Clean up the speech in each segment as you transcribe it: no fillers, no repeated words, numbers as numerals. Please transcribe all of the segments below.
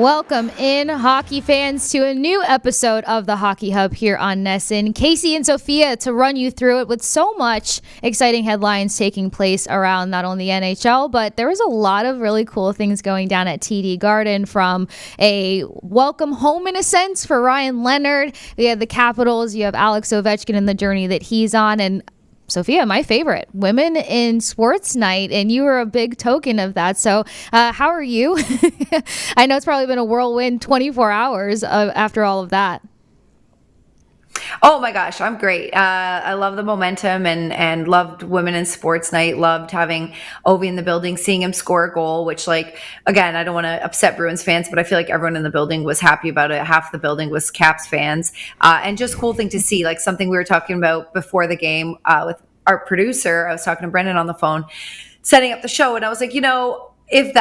Welcome in, hockey fans, to a new episode of the Hockey Hub here on NESN. Casey and Sophia to run you through it with so much exciting headlines taking place around not only the NHL, but there was a lot of really cool things going down at TD Garden, from a welcome home in a sense for Ryan Leonard. We have the Capitals, you have Alex Ovechkin and the journey that he's on, and Sophia, my favorite, Women in Sports Night, and you were a big token of that. So how are you? I know it's probably been a whirlwind 24 hours after all of that. Oh my gosh, I'm great. I love the momentum and loved Women in Sports Night. Loved having Ovi in the building, seeing him score a goal, which, like, again, I don't want to upset Bruins fans, but I feel like everyone in the building was happy about it. Half the building was Caps fans. And just cool thing to see, like something we were talking about before the game with our producer. I was talking to Brendan on the phone, setting up the show, and I was like, if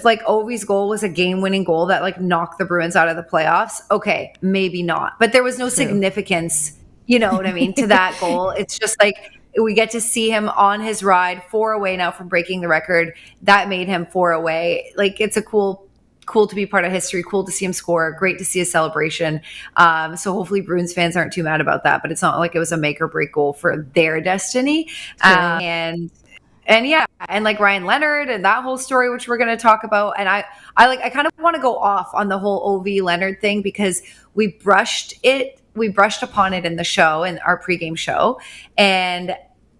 like Ovi's goal was a game-winning goal that like knocked the Bruins out of the playoffs, okay, maybe not. But there was no significance, you know what I mean, to that goal. It's just like we get to see him on his ride 4 away now from breaking the record. That made him 4 away. Like, it's a cool to be part of history, cool to see him score, great to see a celebration. So hopefully Bruins fans aren't too mad about that, but it's not like it was a make or break goal for their destiny. And yeah, and like Ryan Leonard and that whole story, which we're going to talk about. And I kind of want to go off on the whole OV Leonard thing, because we brushed upon it in the show, in our pregame show. And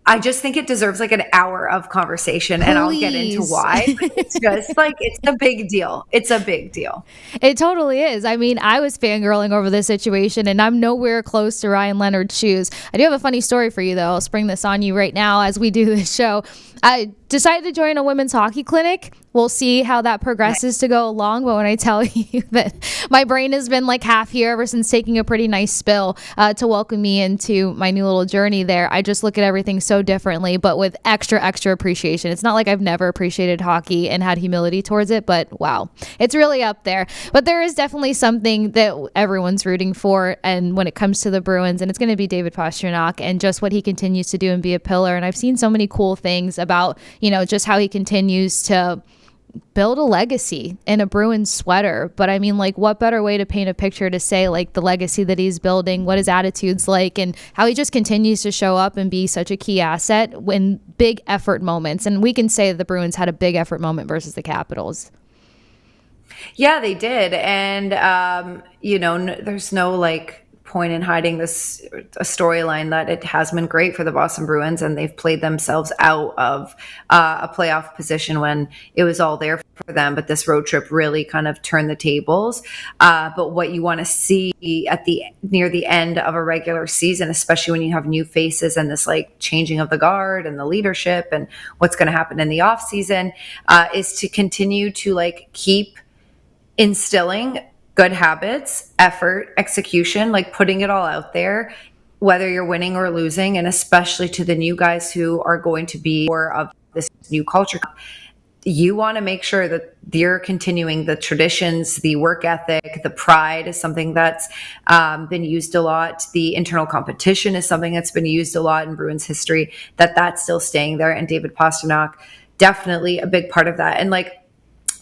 I just think it deserves like an hour of conversation. And I'll get into why. But it's just like, it's a big deal. It's a big deal. It totally is. I mean, I was fangirling over this situation, and I'm nowhere close to Ryan Leonard's shoes. I do have a funny story for you, though. I'll spring this on you right now as we do this show. I decided to join a women's hockey clinic. We'll see how that progresses to go along. But when I tell you that my brain has been like half here ever since taking a pretty nice spill to welcome me into my new little journey there, I just look at everything so differently, but with extra appreciation. It's not like I've never appreciated hockey and had humility towards it, but wow, it's really up there. But there is definitely something that everyone's rooting for, and when it comes to the Bruins, and it's going to be David Pastrnak and just what he continues to do and be a pillar. And I've seen so many cool things about, just how he continues to build a legacy in a Bruins sweater. But I mean, like, what better way to paint a picture to say like the legacy that he's building, what his attitude's like, and how he just continues to show up and be such a key asset in big effort moments. And we can say that the Bruins had a big effort moment versus the Capitals. Yeah, they did. And, there's no like point in hiding a storyline that it has been great for the Boston Bruins, and they've played themselves out of a playoff position when it was all there for them. But this road trip really kind of turned the tables. But what you want to see near the end of a regular season, especially when you have new faces and this like changing of the guard and the leadership and what's going to happen in the off season, is to continue to like keep instilling good habits, effort, execution, like putting it all out there, whether you're winning or losing, and especially to the new guys who are going to be more of this new culture. You want to make sure that you're continuing the traditions, the work ethic, the pride is something that's been used a lot. The internal competition is something that's been used a lot in Bruins history, that's still staying there. And David Pastrnak, definitely a big part of that. And like,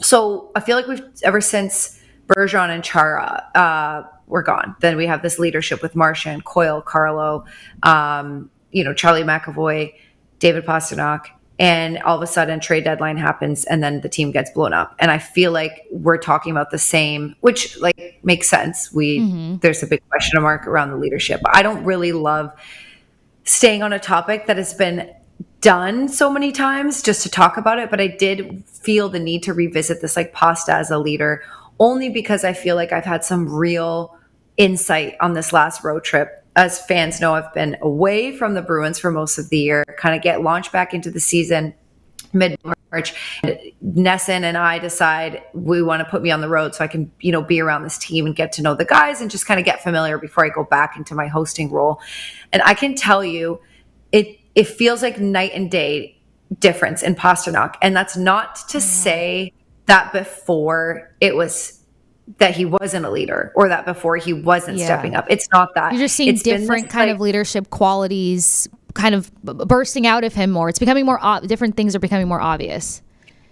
so I feel like we've, ever since Bergeron and Chara were gone, then we have this leadership with Marchand, Coyle, Carlo, Charlie McAvoy, David Pastrnak, and all of a sudden trade deadline happens and then the team gets blown up. And I feel like we're talking about the same, which like makes sense. There's a big question mark around the leadership. I don't really love staying on a topic that has been done so many times just to talk about it, but I did feel the need to revisit this like Pasta as a leader, only because I feel like I've had some real insight on this last road trip. As fans know, I've been away from the Bruins for most of the year, kind of get launched back into the season mid-March. NESN and I decide we want to put me on the road so I can, be around this team and get to know the guys and just kind of get familiar before I go back into my hosting role. And I can tell you, it feels like night and day difference in Pastrnak. And that's not to say that before it was that he wasn't a leader or that before he wasn't stepping up. It's not that. You're just seeing different kind of leadership qualities kind of bursting out of him more. It's becoming more, different things are becoming more obvious.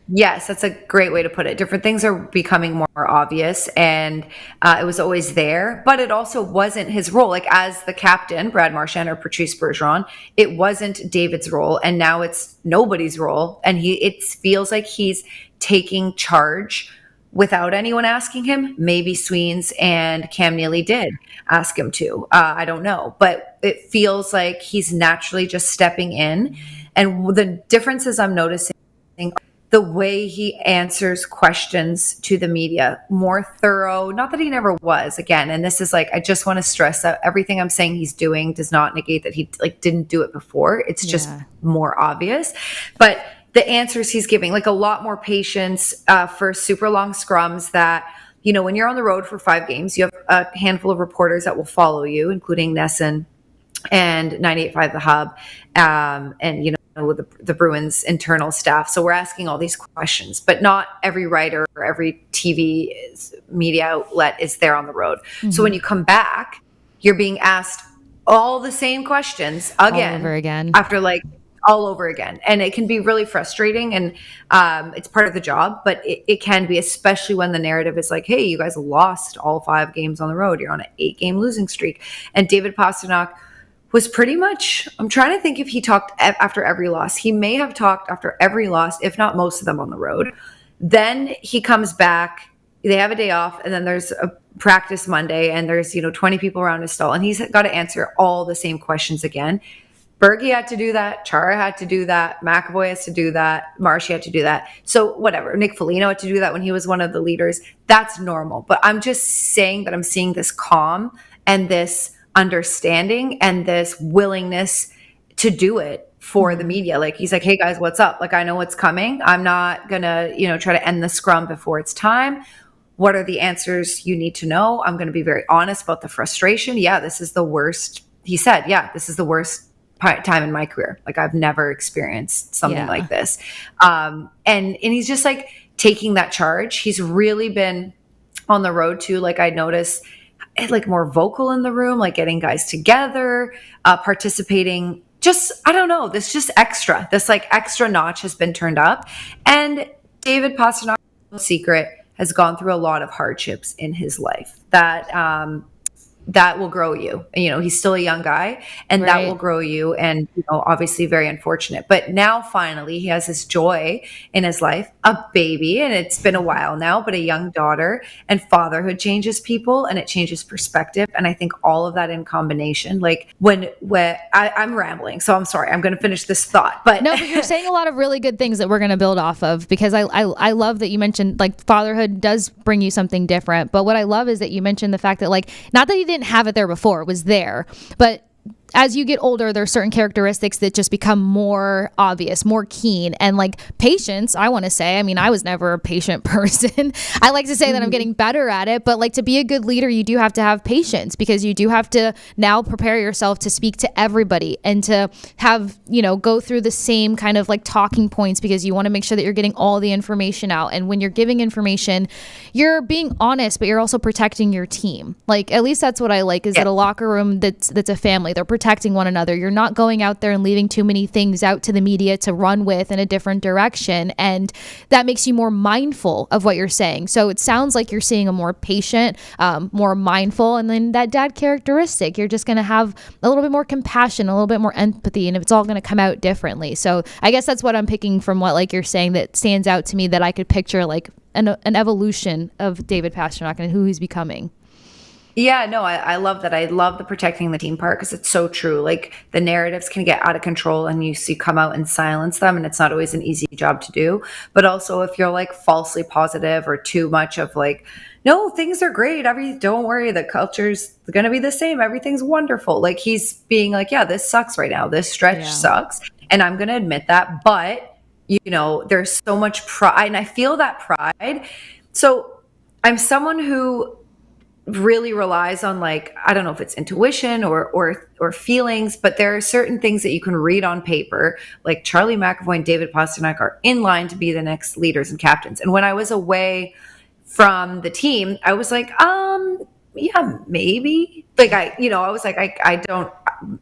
Yes, that's a great way to put it. Different things are becoming more obvious, and it was always there, but it also wasn't his role. Like as the captain, Brad Marchand or Patrice Bergeron, it wasn't David's role, and now it's nobody's role. And it feels like he's taking charge without anyone asking him. Maybe Sweens and Cam Neely did ask him to. I don't know, but it feels like he's naturally just stepping in. And the differences I'm noticing, the way he answers questions to the media, more thorough, not that he never was, again, and this is like, I just want to stress that everything I'm saying he's doing does not negate that he like didn't do it before. It's just more obvious. But the answers he's giving, like a lot more patience for super long scrums that, you know, when you're on the road for 5 games, you have a handful of reporters that will follow you, including Nesson and 98.5 The Hub, and, you know, with the Bruins internal staff. So we're asking all these questions, but not every writer or every TV media outlet is there on the road. Mm-hmm. So when you come back, you're being asked all the same questions again, all over again, after like all over again. And it can be really frustrating, and it's part of the job, but it can be, especially when the narrative is like, hey, you guys lost all 5 games on the road. You're on an 8-game losing streak. And David Pastrnak was pretty much, I'm trying to think if he talked after every loss. He may have talked after every loss, if not most of them on the road. Then he comes back, they have a day off, and then there's a practice Monday, and there's, you know, 20 people around his stall, and he's got to answer all the same questions again. Bergie had to do that. Chara had to do that. McAvoy has to do that. Marshy had to do that. So whatever. Nick Foligno had to do that when he was one of the leaders. That's normal. But I'm just saying that I'm seeing this calm and this understanding and this willingness to do it for the media. Like he's like, hey guys, what's up? Like I know what's coming. I'm not gonna, you know, try to end the scrum before it's time. What are the answers you need to know? I'm going to be very honest about the frustration. Yeah, this is the worst. He said, yeah, this is the worst time in my career. Like I've never experienced something like this. And he's just like taking that charge. He's really been on the road too. Like I noticed, like more vocal in the room, like getting guys together, participating. Just, I don't know, this just extra. This like extra notch has been turned up. And David Pastrnak, no secret, has gone through a lot of hardships in his life that will grow you. You know, he's still a young guy, and that will grow you. And, you know, obviously very unfortunate. But now finally he has this joy in his life, a baby, and it's been a while now, but a young daughter, and fatherhood changes people and it changes perspective. And I think all of that in combination, like when I'm rambling, so I'm sorry, I'm going to finish this thought, but no, but you're saying a lot of really good things that we're going to build off of, because I love that you mentioned like fatherhood does bring you something different. But what I love is that you mentioned the fact that like, not that he didn't have it there before, it was there, but as you get older, there are certain characteristics that just become more obvious, more keen, and like patience. I want to say, I mean, I was never a patient person. I like to say that I'm getting better at it, but like to be a good leader, you do have to have patience, because you do have to now prepare yourself to speak to everybody and to have, you know, go through the same kind of like talking points, because you want to make sure that you're getting all the information out. And when you're giving information, you're being honest, but you're also protecting your team. Like, at least that's what I like, is that a locker room that's a family. They're protecting one another. You're not going out there and leaving too many things out to the media to run with in a different direction. And that makes you more mindful of what you're saying. So it sounds like you're seeing a more patient, more mindful, and then that dad characteristic, you're just going to have a little bit more compassion, a little bit more empathy, and it's all going to come out differently. So I guess that's what I'm picking from what like you're saying that stands out to me, that I could picture like an evolution of David Pastrnak and who he's becoming. Yeah, no, I love that. I love the protecting the team part, because it's so true. Like the narratives can get out of control and you come out and silence them, and it's not always an easy job to do. But also if you're like falsely positive or too much of like, no, things are great. Don't worry. The culture's going to be the same. Everything's wonderful. Like he's being like, yeah, this sucks right now. This stretch sucks. And I'm going to admit that. But, you know, there's so much pride, and I feel that pride. So I'm someone who really relies on, like, I don't know if it's intuition or feelings, but there are certain things that you can read on paper, like Charlie McAvoy and David Pastrnak are in line to be the next leaders and captains. And when I was away from the team, I was like, yeah, maybe. Like I was like, I don't,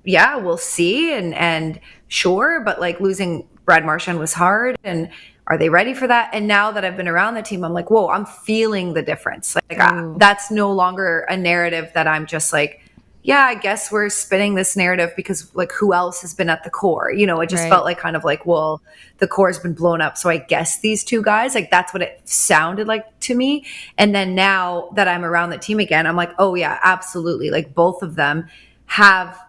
yeah, we'll see. And sure. But like losing Brad Marchand was hard. And are they ready for that? And now that I've been around the team, I'm like, whoa, I'm feeling the difference. That's no longer a narrative that I'm just like, yeah, I guess we're spinning this narrative because like who else has been at the core? It just felt like kind of like, well, the core has been blown up. So I guess these two guys, like that's what it sounded like to me. And then now that I'm around the team again, I'm like, oh yeah, absolutely. Like both of them have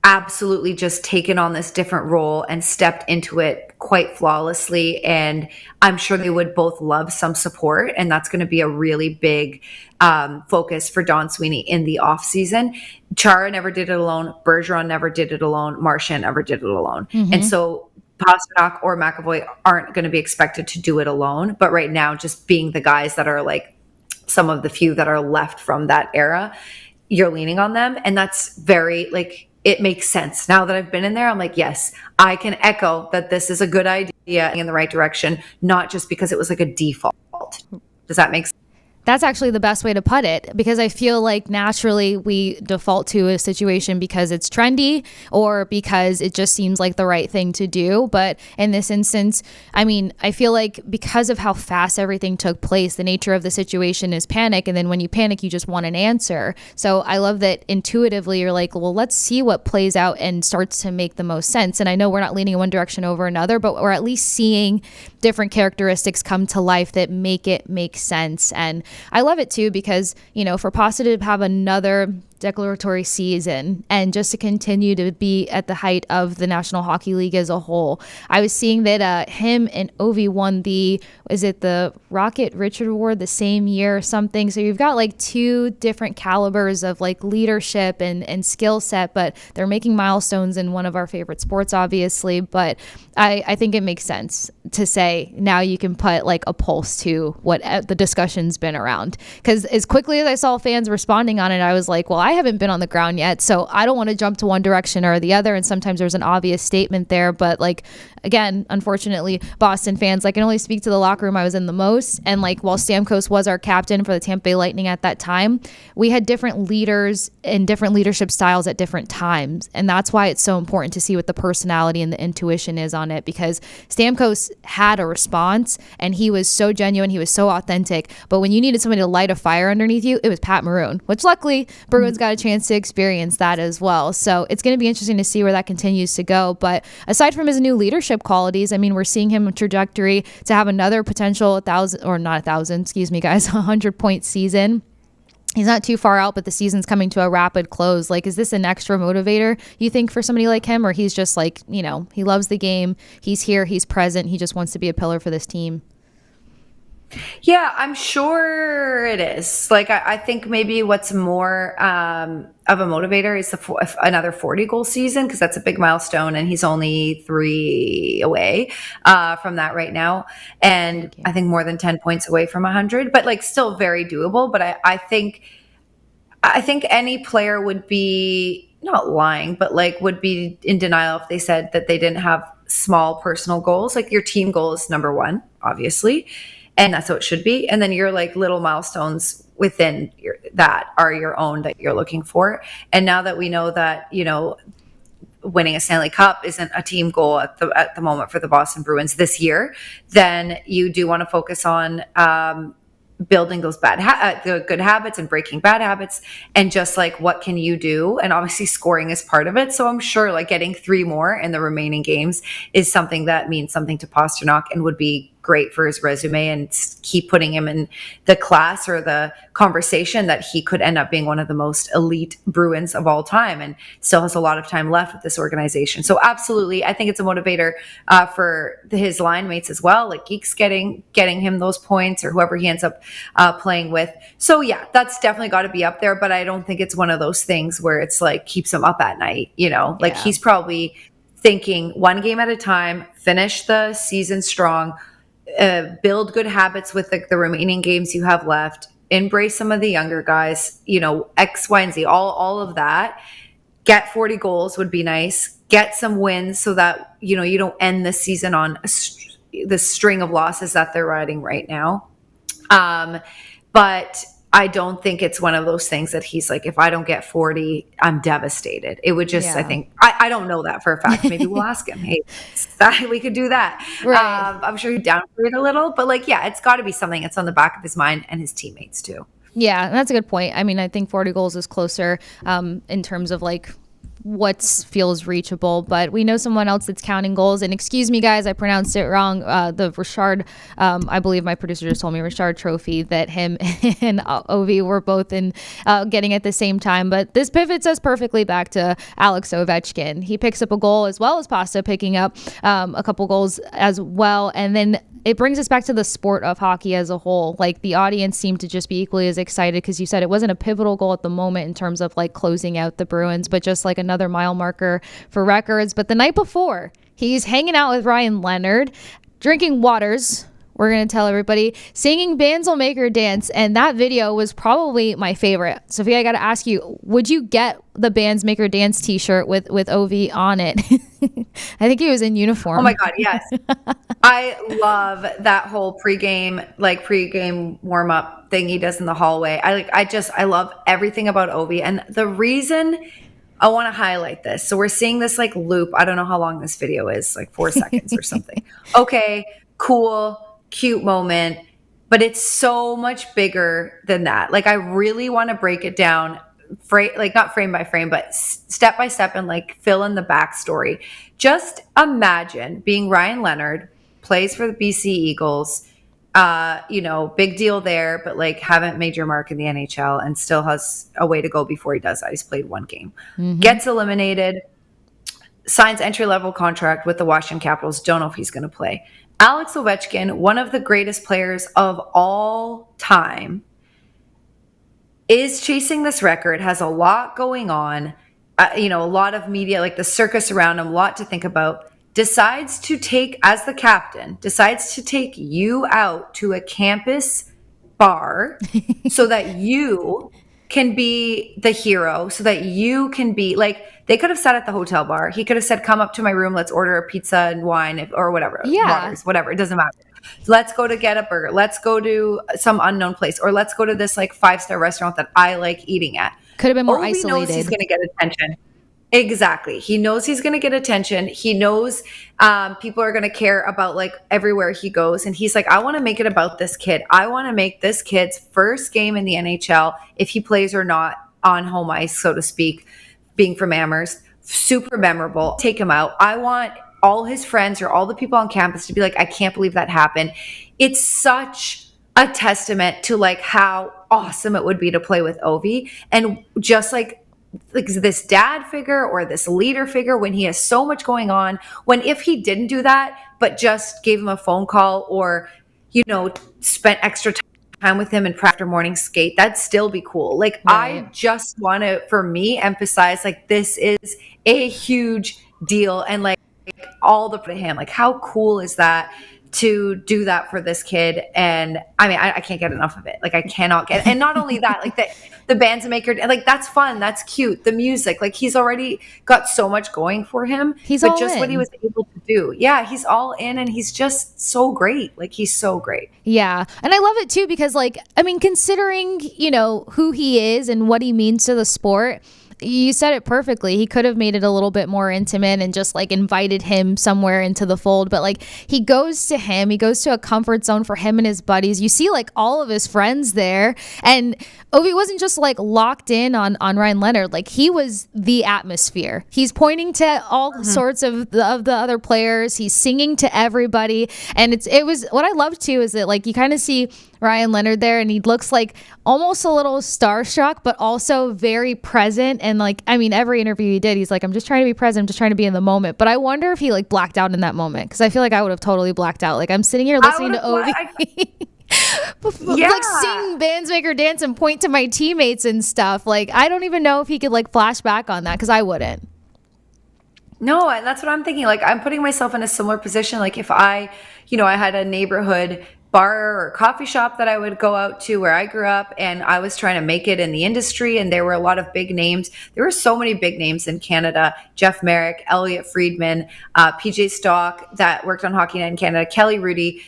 absolutely just taken on this different role and stepped into it quite flawlessly. And I'm sure they would both love some support. And that's going to be a really big focus for Don Sweeney in the off season. Chara never did it alone. Bergeron never did it alone. Marchand never did it alone. Mm-hmm. And so Pastrnak or McAvoy aren't going to be expected to do it alone. But right now, just being the guys that are like some of the few that are left from that era, you're leaning on them. And that's very like, it makes sense. Now that I've been in there, I'm like, yes, I can echo that this is a good idea in the right direction, not just because it was like a default. Does that make sense? That's actually the best way to put it, because I feel like naturally we default to a situation because it's trendy or because it just seems like the right thing to do. But in this instance, I mean, I feel like because of how fast everything took place, the nature of the situation is panic. And then when you panic, you just want an answer. So I love that intuitively you're like, well, let's see what plays out and starts to make the most sense. And I know we're not leaning in one direction over another, but we're at least seeing different characteristics come to life that make it make sense. And I love it too, because, for Pasta to have another declaratory season and just to continue to be at the height of the National Hockey League as a whole. I was seeing that him and Ovi won the Rocket Richard Award the same year or something. So you've got like two different calibers of like leadership and skill set, but they're making milestones in one of our favorite sports, obviously. But I think it makes sense to say now you can put like a pulse to what the discussion's been around. Because as quickly as I saw fans responding on it, I was like, well, I haven't been on the ground yet, so I don't want to jump to one direction or the other. And sometimes there's an obvious statement there, but like, again, unfortunately, Boston fans, I can only speak to the locker room I was in the most. And like, while Stamkos was our captain for the Tampa Bay Lightning at that time, we had different leaders and different leadership styles at different times. And that's why it's so important to see what the personality and the intuition is on it, because Stamkos had a response and he was so genuine, he was so authentic. But when you needed somebody to light a fire underneath you, it was Pat Maroon, which luckily Bruins got a chance to experience that as well. So it's going to be interesting to see where that continues to go. But aside from his new leadership qualities, I mean, we're seeing him in trajectory to have another potential 100-point season. He's not too far out, but the season's coming to a rapid close. Like, is this an extra motivator, you think, for somebody like him? Or he's just like, he loves the game. He's here. He's present. He just wants to be a pillar for this team. Yeah, I'm sure it is. Like, I think maybe what's more of a motivator is another 40-goal season, because that's a big milestone, and he's only 3 away from that right now. And I think more than 10 points away from 100, but like still very doable. But I think any player would be not lying, but like would be in denial if they said that they didn't have small personal goals. Like, your team goal is number one, obviously. And that's how it should be. And then your like little milestones within that are your own that you're looking for. And now that we know that, winning a Stanley Cup isn't a team goal at the moment for the Boston Bruins this year, then you do want to focus on building those the good habits and breaking bad habits, and just like, what can you do? And obviously scoring is part of it. So I'm sure like getting 3 more in the remaining games is something that means something to Pastrnak and would be great for his resume and keep putting him in the class or the conversation that he could end up being one of the most elite Bruins of all time, and still has a lot of time left with this organization. So absolutely, I think it's a motivator for his line mates as well, like Geeks getting him those points, or whoever he ends up playing with. So yeah, that's definitely got to be up there, but I don't think it's one of those things where it's like keeps him up at night, like he's probably thinking one game at a time, finish the season strong, build good habits with the remaining games you have left, embrace some of the younger guys, X, Y, and Z, all of that. Get 40 goals would be nice. Get some wins so that, you don't end the season on the string of losses that they're riding right now. But I don't think it's one of those things that he's like, if I don't get 40, I'm devastated. It would just, I think, I don't know that for a fact. Maybe we'll ask him. Hey, we could do that. Right. I'm sure he downplayed a little, but like, yeah, it's got to be something that's on the back of his mind and his teammates too. Yeah, that's a good point. I mean, I think 40 goals is closer in terms of like what feels reachable, but we know someone else that's counting goals. And excuse me, guys, I pronounced it wrong. The Richard, I believe my producer just told me Richard Trophy that him and Ovi were both in getting at the same time. But this pivots us perfectly back to Alex Ovechkin. He picks up a goal as well as Pasta picking up a couple goals as well. And then it brings us back to the sport of hockey as a whole. Like the audience seemed to just be equally as excited because you said it wasn't a pivotal goal at the moment in terms of like closing out the Bruins, but just like another mile marker for records. But the night before, he's hanging out with Ryan Leonard, drinking waters. We're going to tell everybody, singing Bands Will Make Her Dance. And that video was probably my favorite. Sophia, I got to ask you, would you get the Bands Make Her Dance t-shirt with Ovi on it? I think he was in uniform. Oh my God, yes. I love that whole pregame warm-up thing he does in the hallway. I love everything about Ovi. And the reason I want to highlight this, so we're seeing this like loop. I don't know how long this video is, like 4 seconds or something. Okay, cool. Cute moment, but it's so much bigger than that. Like I really want to break it down, not frame by frame, but step by step and like fill in the backstory. Just imagine being Ryan Leonard, plays for the BC Eagles, big deal there, but like haven't made your mark in the NHL and still has a way to go before he does that. He's played 1 game, gets eliminated, signs entry-level contract with the Washington Capitals. Don't know if he's going to play. Alex Ovechkin, one of the greatest players of all time, is chasing this record, has a lot going on, a lot of media, like the circus around him, a lot to think about, decides to take you out to a campus bar so that you can be the hero, so that you can be like, they could have sat at the hotel bar. He could have said, come up to my room. Let's order a pizza and wine or whatever. Yeah. Waters, whatever. It doesn't matter. Let's go to get a burger. Let's go to some unknown place, or let's go to this like 5-star restaurant that I like eating at. Could have been more Ovi isolated. knows he's going to get attention. Exactly. He knows he's going to get attention. He knows people are going to care about like everywhere he goes. And he's like, I want to make it about this kid. I want to make this kid's first game in the NHL, if he plays or not, on home ice, so to speak, being from Amherst, super memorable. Take him out. I want all his friends or all the people on campus to be like, I can't believe that happened. It's such a testament to like how awesome it would be to play with Ovi. And just like this dad figure or this leader figure when he has so much going on, when if he didn't do that, but just gave him a phone call or, spent extra time with him and after morning skate, that'd still be cool. Like, right. I just want to, for me, emphasize like this is a huge deal. And like all the, to him, like how cool is that to do that for this kid? And I mean, I can't get enough of it. Like I cannot get, and not only that, like the band's maker, like that's fun. That's cute. The music, like he's already got so much going for him. But just what he was able to do. Yeah. He's all in and he's just so great. Like he's so great. Yeah. And I love it too, because like, I mean, considering, who he is and what he means to the sport, you said it perfectly. He could have made it a little bit more intimate and just like invited him somewhere into the fold. But like he goes to a comfort zone for him and his buddies. You see like all of his friends there. And Ovi wasn't just like locked in on Ryan Leonard. Like he was the atmosphere. He's pointing to all sorts of the other players. He's singing to everybody. And it was what I love too is that like you kind of see Ryan Leonard there and he looks like almost a little starstruck, but also very present. And like, I mean, every interview he did, he's like, I'm just trying to be present. I'm just trying to be in the moment. But I wonder if he like blacked out in that moment. Cause I feel like I would have totally blacked out. Like I'm sitting here listening to Ovi. Like sing Bands Make Her Dance and point to my teammates and stuff. Like, I don't even know if he could like flash back on that. Cause I wouldn't. No, that's what I'm thinking. Like I'm putting myself in a similar position. Like if I had a neighborhood bar or coffee shop that I would go out to where I grew up and I was trying to make it in the industry and there were a lot of big names. There were so many big names in Canada, Jeff Merrick, Elliot Friedman, PJ Stock that worked on Hockey Night in Canada, Kelly Rudy,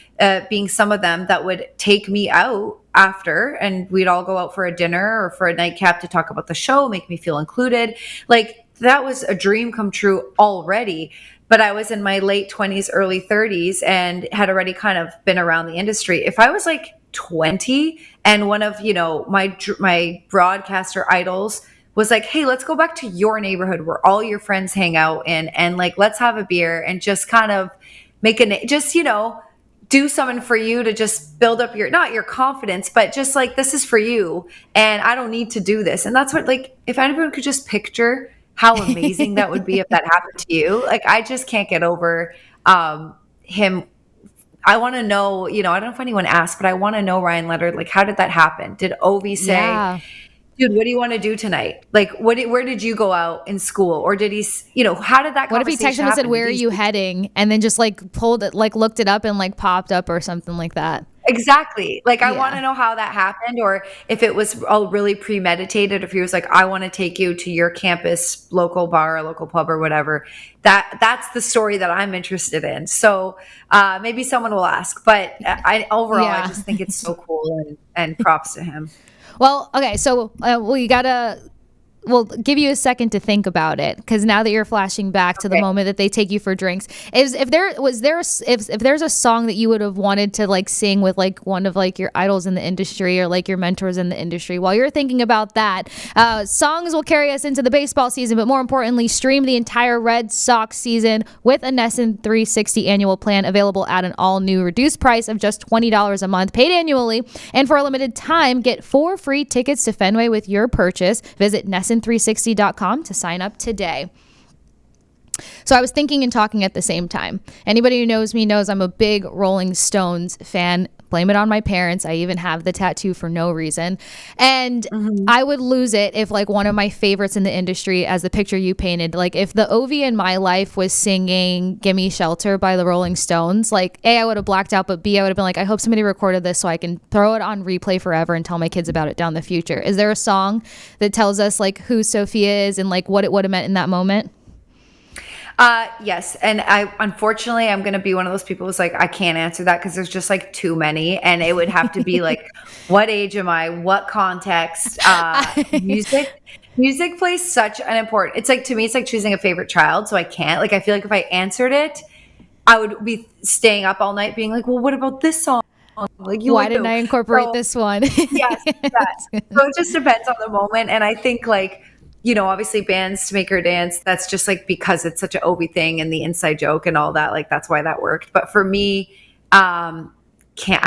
being some of them that would take me out. after, and we'd all go out for a dinner or for a nightcap to talk about the show, make me feel included. Like, that was a dream come true already. But I was in my late 20s, early 30s, and had already kind of been around the industry. If I was like 20 and one of, my broadcaster idols was like, hey, let's go back to your neighborhood where all your friends hang out in, and like, let's have a beer and just kind of do something for you to just build up not your confidence, but just like, this is for you and I don't need to do this. And that's what, like, if anyone could just picture how amazing that would be if that happened to you. Like, I just can't get over him. I want to know, I don't know if anyone asked, but I want to know, Ryan Leonard, like, how did that happen? Did Ovi say, dude, what do you want to do tonight? Like, where did you go out in school? Or did he, how did that conversation happen? What if he texted him and said, where are you heading? And then just like pulled it, like looked it up and like popped up or something like that. Exactly. Like, I want to know how that happened, or if it was all really premeditated, if he was like, I want to take you to your campus, local bar, or local pub or whatever. That's the story that I'm interested in. So maybe someone will ask, but I just think it's so cool, and props to him. Well, okay. So we'll give you a second to think about it, because now that you're flashing back to the moment that they take you for drinks, if there's a song that you would have wanted to like sing with like one of like your idols in the industry or like your mentors in the industry, while you're thinking about that, songs will carry us into the baseball season, but more importantly, stream the entire Red Sox season with a NESN 360 annual plan available at an all new reduced price of just $20 a month, paid annually. And for a limited time, get 4 free tickets to Fenway with your purchase. Visit NESN360.com to sign up today. So I was thinking and talking at the same time. Anybody who knows me knows I'm a big Rolling Stones fan. Blame it on my parents. I even have the tattoo for no reason. And I would lose it if like one of my favorites in the industry, as the picture you painted, like if the Ovi in my life was singing Gimme Shelter by the Rolling Stones, like A, I would have blacked out, but B, I would have been like, I hope somebody recorded this so I can throw it on replay forever and tell my kids about it down the future. Is there a song that tells us like who Sophia is and like what it would have meant in that moment? Yes. And unfortunately, I'm going to be one of those people who's like, I can't answer that because there's just like too many, and it would have to be like, what age am I? What context? Music plays such an important, it's like, to me, it's like choosing a favorite child. So I can't, like, I feel like if I answered it, I would be staying up all night being like, well, what about this song? Like, why didn't I incorporate this one? Yes. So it just depends on the moment. And I think like, obviously bands to make her dance, that's just like because it's such an Obi thing and the inside joke and all that, like that's why that worked. But for me, I'm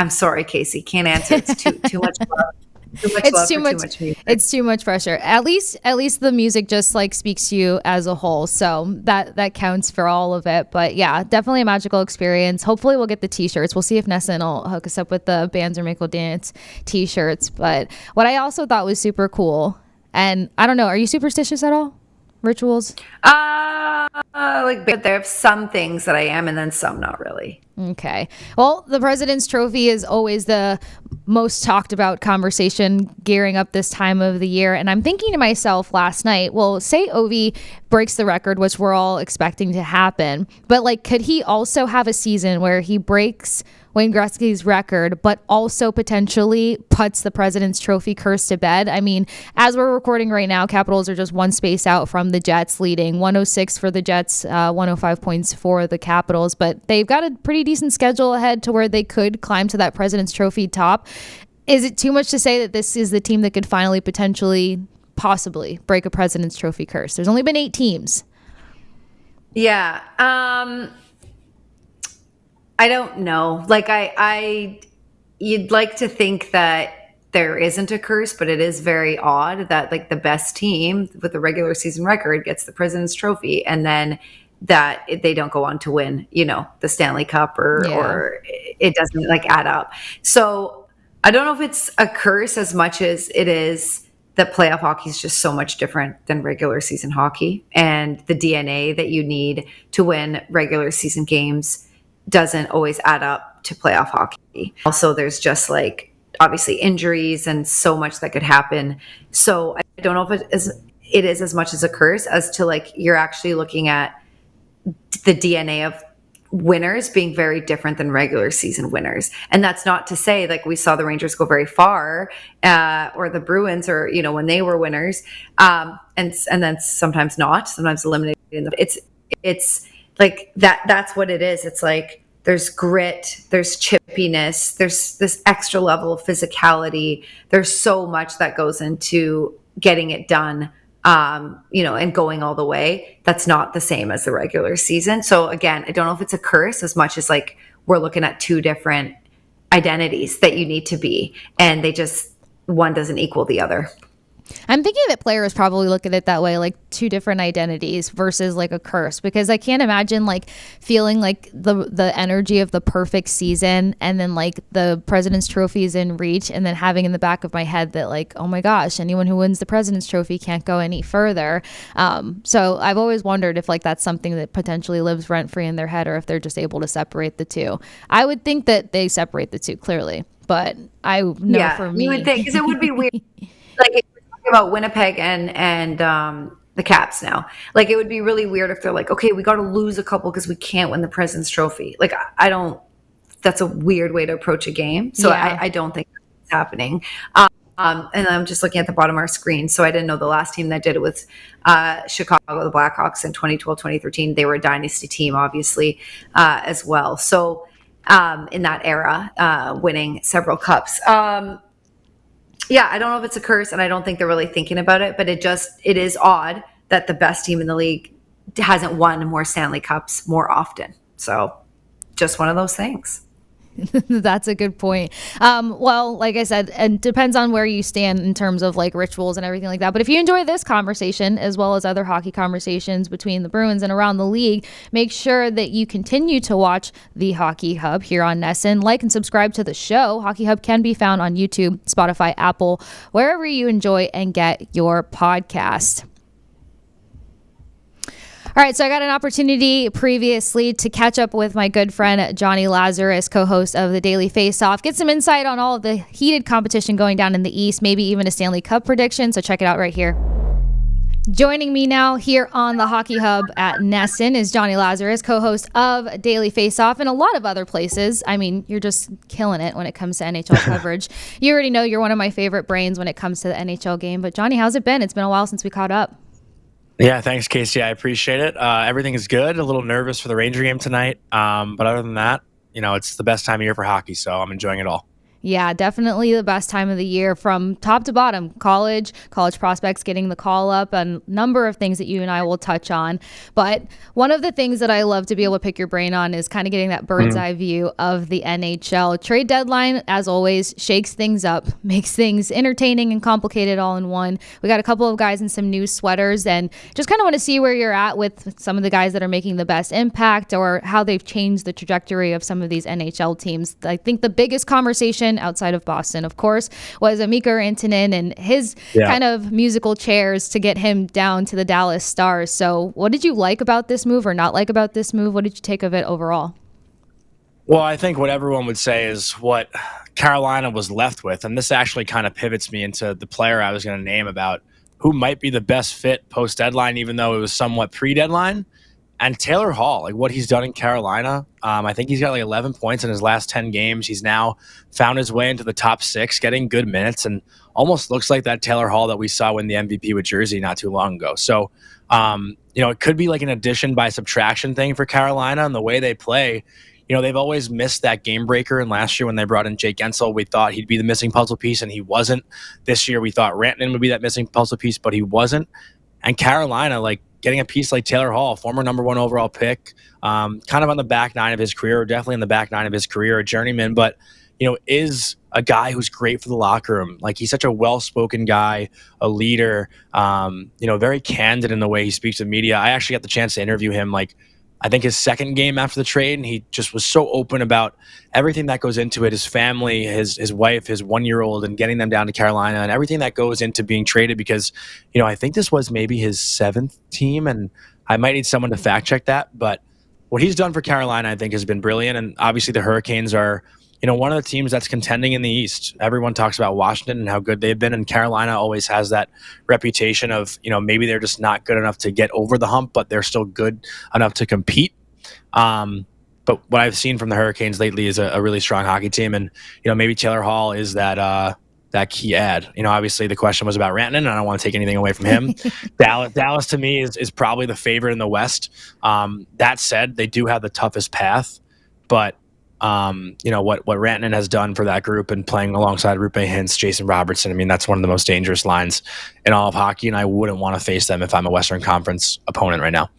sorry, Kasey, can't answer. It's too much love. It's too much pressure. At least the music just like speaks to you as a whole. So that counts for all of it. But yeah, definitely a magical experience. Hopefully we'll get the t-shirts. We'll see if NESN will hook us up with the Bands or Make Will Dance t-shirts. But what I also thought was super cool, and I don't know, are you superstitious at all? Rituals? But there are some things that I am, and then some not really. Okay. Well, the President's Trophy is always the most talked about conversation gearing up this time of the year. And I'm thinking to myself last night, well, say Ovi breaks the record, which we're all expecting to happen, but like, could he also have a season where he breaks Wayne Gretzky's record, but also potentially puts the President's Trophy curse to bed? I mean, as we're recording right now, Capitals are just one space out from the Jets, leading 106 for the Jets, 105 points for the Capitals, but they've got a pretty decent schedule ahead to where they could climb to that President's Trophy top. Is it too much to say that this is the team that could finally potentially possibly break a President's Trophy curse? There's only been 8 teams. Yeah. I don't know. Like you'd like to think that there isn't a curse, but it is very odd that like the best team with the regular season record gets the President's Trophy, and then that they don't go on to win, the Stanley Cup or it doesn't like add up. So I don't know if it's a curse as much as it is that playoff hockey is just so much different than regular season hockey, and the DNA that you need to win regular season games doesn't always add up to playoff hockey. Also, there's just like obviously injuries and so much that could happen. So I don't know if it is as much as a curse as to like you're actually looking at the DNA of winners being very different than regular season winners. And that's not to say, like, we saw the Rangers go very far, or the Bruins, or, you know, when they were winners, and then sometimes not, sometimes eliminating them. It's like that's what it is. It's like there's grit, there's chippiness, there's this extra level of physicality. There's so much that goes into getting it done, you know, and going all the way. That's not the same as the regular season. So again, I don't know if it's a curse as much as like we're looking at two different identities that you need to be, and one doesn't equal the other. I'm thinking that players probably look at it that way, like two different identities versus like a curse, because I can't imagine like feeling like the energy of the perfect season and then like the President's Trophy is in reach, and then having in the back of my head that like, oh my gosh, anyone who wins the President's Trophy can't go any further. So I've always wondered if like that's something that potentially lives rent free in their head, or if they're just able to separate the two. I would think that they separate the two clearly, but I know for me, you would think, because it would be weird. Like, about Winnipeg and the Caps now, like, it would be really weird if they're like, okay, we got to lose a couple because we can't win the President's Trophy. Like, I don't, that's a weird way to approach a game. So yeah. I don't think that's happening. And I'm just looking at the bottom of our screen. So I didn't know the last team that did it with Chicago, the Blackhawks in 2012, 2013. They were a dynasty team, obviously, as well. So in that era, winning several cups. Yeah, I don't know if it's a curse, and I don't think they're really thinking about it, but it is odd that the best team in the league hasn't won more Stanley Cups more often. So just one of those things. That's a good point. Well, like I said, it depends on where you stand in terms of like rituals and everything like that. But if you enjoy this conversation, as well as other hockey conversations between the Bruins and around the league, make sure that you continue to watch the Hockey Hub here on NESN. Like and subscribe to the show. Hockey Hub can be found on YouTube, Spotify, Apple, wherever you enjoy and get your podcast. All right, so I got an opportunity previously to catch up with my good friend Jonny Lazarus, co-host of the Daily Faceoff, get some insight on all of the heated competition going down in the East, maybe even a Stanley Cup prediction. So check it out right here. Joining me now here on the Hockey Hub at NESN is Jonny Lazarus, co-host of Daily Faceoff and a lot of other places. I mean, you're just killing it when it comes to NHL coverage. You already know you're one of my favorite brains when it comes to the NHL game. But Jonny, how's it been? It's been a while since we caught up. Yeah, thanks, Casey. I appreciate it. Everything is good. A little nervous for the Ranger game tonight. But other than that, you know, it's the best time of year for hockey, so I'm enjoying it all. Yeah, definitely the best time of the year from top to bottom. College prospects getting the call up, and a number of things that you and I will touch on. But one of the things that I love to be able to pick your brain on is kind of getting that bird's eye view of the NHL. Trade deadline, as always, shakes things up, makes things entertaining and complicated all in one. We got a couple of guys in some new sweaters, and just kind of want to see where you're at with some of the guys that are making the best impact, or how they've changed the trajectory of some of these NHL teams. I think the biggest conversation outside of Boston, of course, was Mikko Rantanen and his kind of musical chairs to get him down to the Dallas Stars. So what did you like about this move or not like about this move? What did you take of it overall? Well, I think what everyone would say is what Carolina was left with, and this actually kind of pivots me into the player I was going to name about who might be the best fit post-deadline, even though it was somewhat pre-deadline. And Taylor Hall, like what he's done in Carolina, I think he's got like 11 points in his last 10 games. He's now found his way into the top 6, getting good minutes, and almost looks like that Taylor Hall that we saw win the MVP with Jersey not too long ago. So, you know, it could be like an addition by subtraction thing for Carolina, and the way they play. You know, they've always missed that game breaker, and last year when they brought in Jake Gensel, we thought he'd be the missing puzzle piece, and he wasn't. This year we thought Rantanen would be that missing puzzle piece, but he wasn't. And Carolina, like, getting a piece like Taylor Hall, former number 1 overall pick, kind of on the back nine of his career, or definitely in the back nine of his career, a journeyman, but, you know, is a guy who's great for the locker room. Like, he's such a well-spoken guy, a leader, you know, very candid in the way he speaks to media. I actually got the chance to interview him, like, I think his second game after the trade, and he just was so open about everything that goes into it, his family, his wife, his 1-year-old, and getting them down to Carolina, and everything that goes into being traded, because, you know, I think this was maybe his 7th team, and I might need someone to fact check that, but what he's done for Carolina, I think, has been brilliant. And obviously the Hurricanes are, you know, one of the teams that's contending in the East. Everyone talks about Washington and how good they've been, and Carolina always has that reputation of, you know, maybe they're just not good enough to get over the hump, but they're still good enough to compete. But But what I've seen from the Hurricanes lately is a really strong hockey team, and maybe Taylor Hall is that key ad. Obviously the question was about Rantanen, and I don't want to take anything away from him. Dallas to me is probably the favorite in the West. That said, they do have the toughest path, but what Rantanen has done for that group and playing alongside Rupe Hintz, Jason Robertson, I mean, that's one of the most dangerous lines in all of hockey, and I wouldn't want to face them if I'm a Western Conference opponent right now.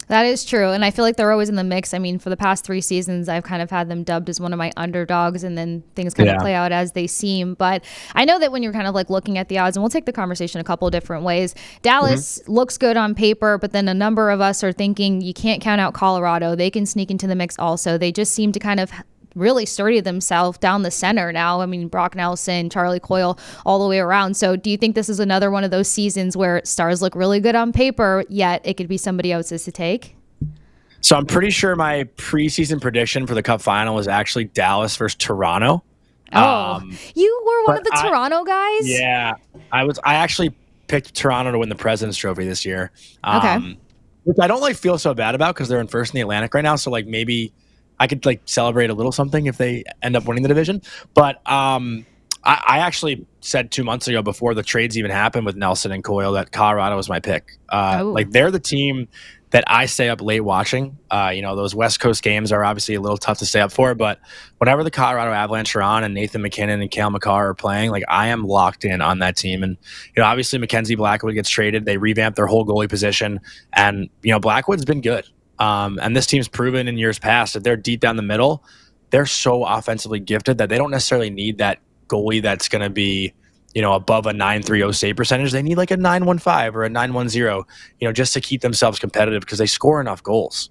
That is true. And I feel like they're always in the mix. I mean, for the past 3 seasons, I've kind of had them dubbed as one of my underdogs, and then things kind of play out as they seem. But I know that when you're kind of like looking at the odds, and we'll take the conversation a couple of different ways, Dallas looks good on paper, but then a number of us are thinking you can't count out Colorado. They can sneak into the mix also. They just seem to kind of really sturdy themselves down the center now. I mean, Brock Nelson, Charlie Coyle, all the way around. So do you think this is another one of those seasons where Stars look really good on paper, yet it could be somebody else's to take? So I'm pretty sure my preseason prediction for the Cup final was actually Dallas versus Toronto. Oh, you were one of the Toronto guys? Yeah, I actually picked Toronto to win the President's Trophy this year. Okay. Which I don't feel so bad about because they're in first in the Atlantic right now. So maybe I could celebrate a little something if they end up winning the division. But I actually said 2 months ago before the trades even happened with Nelson and Coyle that Colorado was my pick. They're the team that I stay up late watching. Those West Coast games are obviously a little tough to stay up for, but whenever the Colorado Avalanche are on and Nathan McKinnon and Cale Makar are playing, I am locked in on that team. And, obviously Mackenzie Blackwood gets traded. They revamped their whole goalie position, and, Blackwood's been good. And this team's proven in years past that they're deep down the middle. They're so offensively gifted that they don't necessarily need that goalie that's going to be, above a 930 save percentage. They need a 915 or a 910, just to keep themselves competitive because they score enough goals.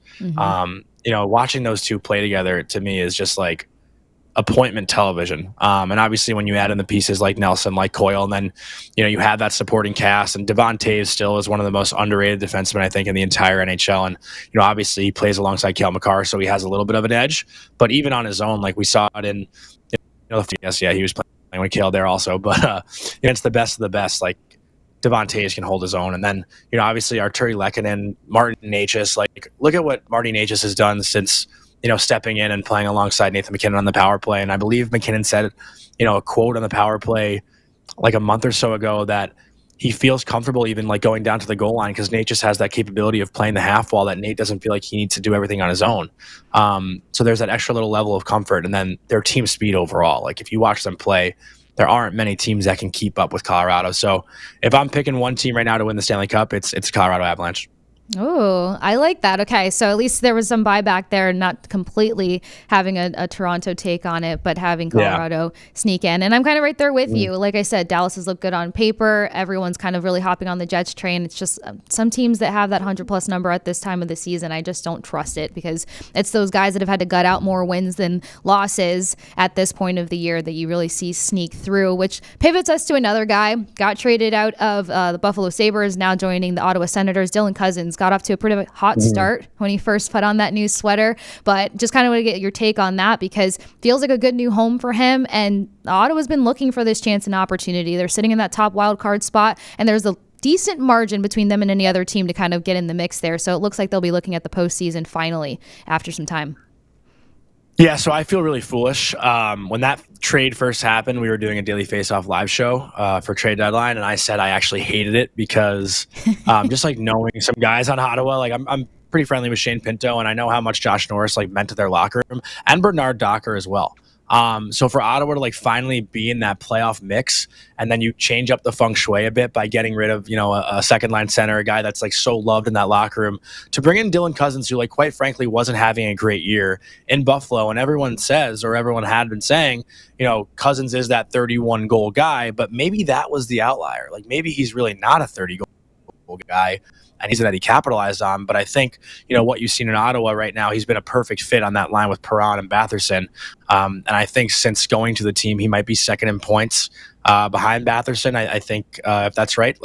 Watching those two play together to me is just appointment television. And obviously when you add in the pieces like Nelson, like Coyle, and then, you have that supporting cast, and Devon Toews still is one of the most underrated defensemen, I think, in the entire NHL. And, obviously he plays alongside Cale Makar, so he has a little bit of an edge, but even on his own, we saw it in, he was playing with Cale there also, but it's the best of the best. Devon Toews can hold his own. And then, obviously Arturi Lehkonen, Martin Necas, look at what Martin Necas has done since, stepping in and playing alongside Nathan McKinnon on the power play. And I believe McKinnon said, a quote on the power play a month or so ago that he feels comfortable even going down to the goal line because Nate just has that capability of playing the half wall that Nate doesn't feel like he needs to do everything on his own. So there's that extra little level of comfort. And then their team speed overall. If you watch them play, there aren't many teams that can keep up with Colorado. So if I'm picking one team right now to win the Stanley Cup, it's Colorado Avalanche. Oh, I like that. Okay, so at least there was some buyback there, not completely having a Toronto take on it, but having Colorado sneak in. And I'm kind of right there with you. Like I said, Dallas has looked good on paper. Everyone's kind of really hopping on the Jets train. It's just some teams that have that 100-plus number at this time of the season, I just don't trust it because it's those guys that have had to gut out more wins than losses at this point of the year that you really see sneak through, which pivots us to another guy. Got traded out of the Buffalo Sabres, now joining the Ottawa Senators. Dylan Cousins got off to a pretty hot start when he first put on that new sweater, but just kind of want to get your take on that because it feels like a good new home for him, and Ottawa's been looking for this chance and opportunity. They're sitting in that top wild card spot, and there's a decent margin between them and any other team to kind of get in the mix there, so it looks like they'll be looking at the postseason finally after some time. Yeah, so I feel really foolish. When that trade first happened, we were doing a Daily Faceoff live show for trade deadline, and I said I actually hated it because just knowing some guys on Ottawa, I'm pretty friendly with Shane Pinto, and I know how much Josh Norris meant to their locker room, and Bernard Docker as well. So for Ottawa to finally be in that playoff mix, and then you change up the feng shui a bit by getting rid of a second line center, a guy that's so loved in that locker room, to bring in Dylan Cousins, who quite frankly wasn't having a great year in Buffalo, and everyone says, or everyone had been saying, Cousins is that 31 goal guy, but maybe that was the outlier. Maybe he's really not a 30 goal guy. And he's that he capitalized on. But I think, what you've seen in Ottawa right now, he's been a perfect fit on that line with Perron and Batherson. And I think since going to the team, he might be second in points behind Batherson. I think if that's right,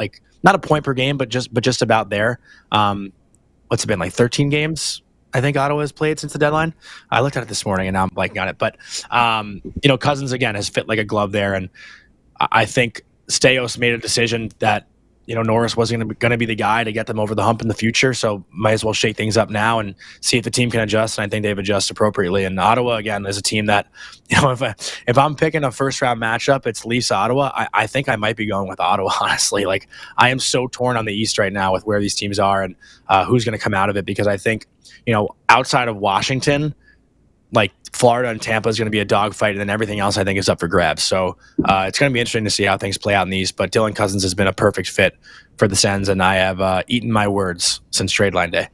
not a point per game, but just about there. What's it been, 13 games? I think Ottawa has played since the deadline. I looked at it this morning and now I'm blanking on it. But, Cousins, again, has fit like a glove there. And I think Staios made a decision that Norris wasn't going to be the guy to get them over the hump in the future. So might as well shake things up now and see if the team can adjust. And I think they've adjusted appropriately. And Ottawa, again, is a team that, if I'm picking a first round matchup, it's Leafs Ottawa. I think I might be going with Ottawa, honestly. Like, I am so torn on the East right now with where these teams are and who's going to come out of it, because I think, outside of Washington, like Florida and Tampa is going to be a dogfight, and then everything else I think is up for grabs. So it's going to be interesting to see how things play out in the East. But Dylan Cousins has been a perfect fit for the Sens, and I have eaten my words since trade deadline day.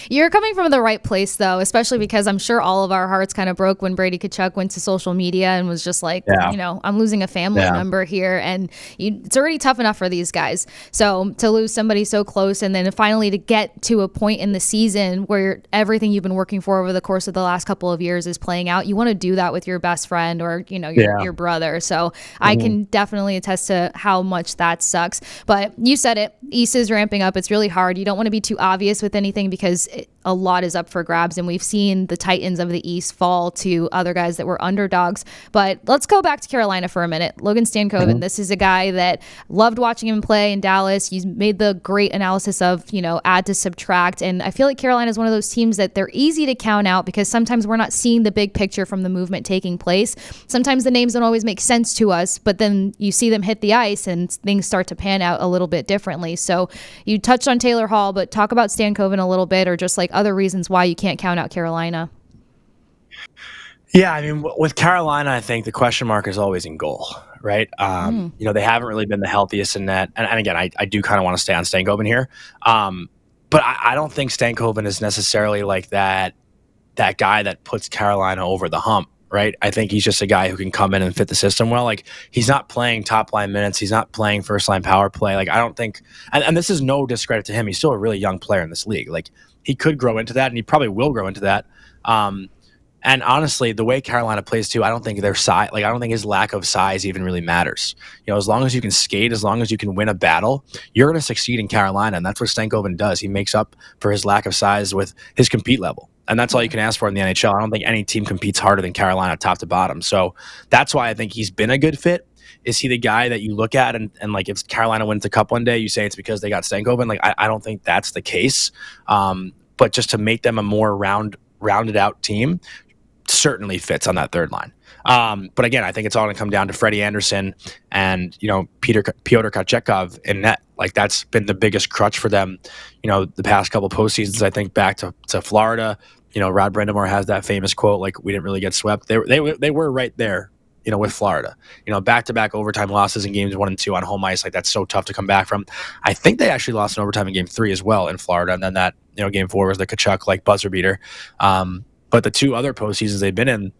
You're coming from the right place, though, especially because I'm sure all of our hearts kind of broke when Brady Tkachuk went to social media and was just like, I'm losing a family member here, and it's already tough enough for these guys. So to lose somebody so close, and then finally to get to a point in the season where everything you've been working for over the course of the last couple of years is playing out, you want to do that with your best friend or your brother. So I can definitely attest to how much that sucks. But you said it, East is ramping up. It's really hard. You don't want to be too obvious with anything because a lot is up for grabs, and we've seen the Titans of the East fall to other guys that were underdogs. But let's go back to Carolina for a minute. Logan Stankoven, this is a guy that loved watching him play in Dallas. You made the great analysis of, add to subtract, and I feel like Carolina is one of those teams that they're easy to count out because sometimes we're not seeing the big picture from the movement taking place. Sometimes the names don't always make sense to us, but then you see them hit the ice and things start to pan out a little bit differently. So you touched on Taylor Hall, but talk about Stankoven a little bit, or just like other reasons why you can't count out Carolina. Yeah, I mean, with Carolina, I think the question mark is always in goal, right? They haven't really been the healthiest in net. And again, I do kind of want to stay on Stankoven here. But I don't think Stankoven is necessarily like that guy that puts Carolina over the hump, right? I think he's just a guy who can come in and fit the system well. Like, he's not playing top line minutes. He's not playing first line power play. Like, I don't think, and this is no discredit to him. He's still a really young player in this league. Like, he could grow into that, and he probably will grow into that. And honestly, the way Carolina plays too, I don't think their size, I don't think his lack of size even really matters. As long as you can skate, as long as you can win a battle, you're going to succeed in Carolina. And that's what Stankoven does. He makes up for his lack of size with his compete level. And that's all you can ask for in the NHL. I don't think any team competes harder than Carolina top to bottom. So that's why I think he's been a good fit. Is he the guy that you look at and like, if Carolina wins the cup one day, you say it's because they got Stankoven? Like, I don't think that's the case. But just to make them a more rounded out team, certainly fits on that third line. But again, I think it's all going to come down to Freddie Anderson and, Pyotr Kochetkov in net. Like, that's been the biggest crutch for them, the past couple postseasons. I think back to Florida, Rod Brindamore has that famous quote, like, we didn't really get swept. They were right there, with Florida, back-to-back overtime losses in games 1 and 2 on home ice. Like, that's so tough to come back from. I think they actually lost in overtime in game 3 as well in Florida. And then that, game 4 was the Tkachuk buzzer beater. But the 2 other postseasons they've been in,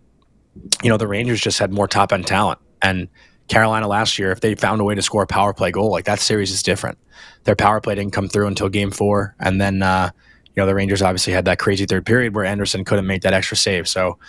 the Rangers just had more top end talent. And Carolina last year, if they found a way to score a power play goal, like, that series is different. Their power play didn't come through until game 4. And then, the Rangers obviously had that crazy third period where Anderson couldn't make that extra save. So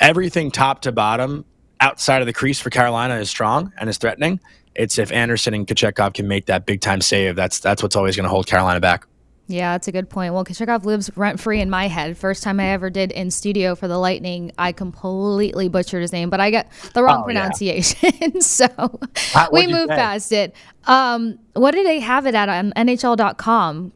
everything top to bottom outside of the crease for Carolina is strong and is threatening. It's if Anderson and Kochetkov can make that big time save, that's what's always going to hold Carolina back. Yeah, that's a good point. Well, Kochetkov lives rent-free in my head. First time I ever did in studio for the Lightning, I completely butchered his name, but I got the wrong pronunciation. Yeah. So we moved past it. What did they have it at on NHL.com?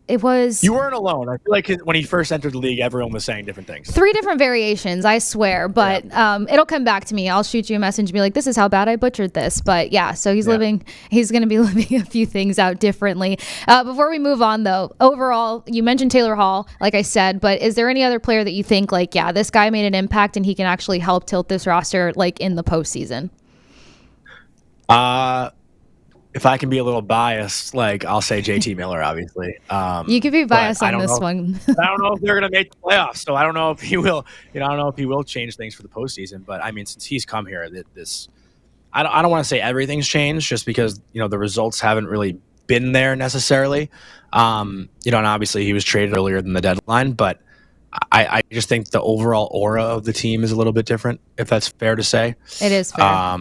It was... You weren't alone. I feel like when he first entered the league, everyone was saying different things. 3 different variations, I swear. But it'll come back to me. I'll shoot you a message and be like, this is how bad I butchered this. But yeah, so he's going to be living a few things out differently. Before we move on, though, overall, you mentioned Taylor Hall, like I said, but is there any other player that you think, like, yeah, this guy made an impact and he can actually help tilt this roster, like, in the postseason? If I can be a little biased, like, I'll say JT Miller, obviously. You could be biased on this one. I don't know if they're going to make the playoffs, so I don't know if he will. I don't know if he will change things for the postseason. But I mean, since he's come here, I don't want to say everything's changed, just because the results haven't really been there necessarily. And obviously he was traded earlier than the deadline, but I just think the overall aura of the team is a little bit different, if that's fair to say. It is fair.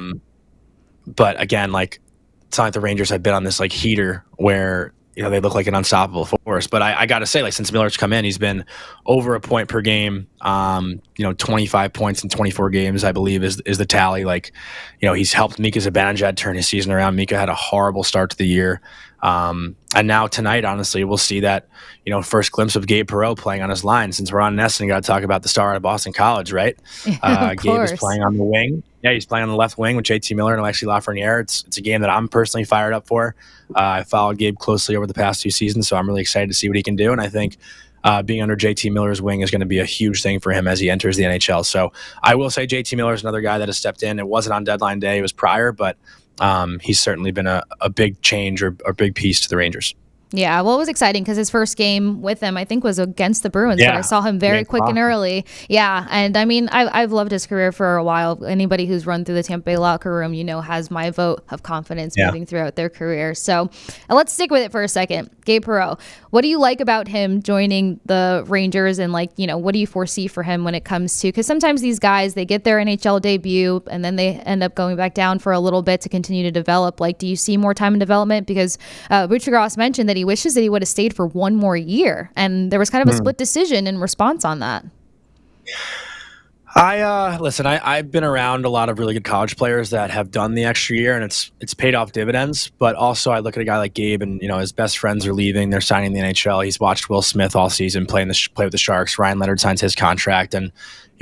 But again, like, it's not like the Rangers have been on this heater where they look like an unstoppable force. But I got to say, like, since Miller's come in, he's been over a point per game. 25 points in 24 games, I believe, is the tally. Like, he's helped Mika Zibanejad turn his season around. Mika had a horrible start to the year. And now tonight, honestly, we'll see that, first glimpse of Gabe Perreault playing on his line. Since we're on Nesson, got to talk about the star out of Boston College, right? Gabe is playing on the wing. Yeah, he's playing on the left wing with JT Miller and Alexis Lafreniere. It's a game that I'm personally fired up for. I followed Gabe closely over the past 2 seasons, so I'm really excited to see what he can do. And I think being under JT Miller's wing is going to be a huge thing for him as he enters the NHL. So I will say JT Miller is another guy that has stepped in. It wasn't on deadline day. It was prior, but he's certainly been a big change or big piece to the Rangers. Yeah, well, it was exciting because his first game with them, I think, was against the Bruins. But I saw him very quick and early. Yeah, and I mean, I've loved his career for a while. Anybody who's run through the Tampa Bay locker room, has my vote of confidence moving throughout their career. So let's stick with it for a second. Gabe Perreault, what do you like about him joining the Rangers, and what do you foresee for him when it comes to, because sometimes these guys, they get their NHL debut and then they end up going back down for a little bit to continue to develop. Like, do you see more time in development? Because Richard Gross mentioned that he wishes that he would have stayed for one more year, and there was kind of a split decision in response on that. I've been around a lot of really good college players that have done the extra year, and it's paid off dividends. But also, I look at a guy like Gabe, and his best friends are leaving; they're signing the NHL. He's watched Will Smith all season play with the Sharks. Ryan Leonard signs his contract, and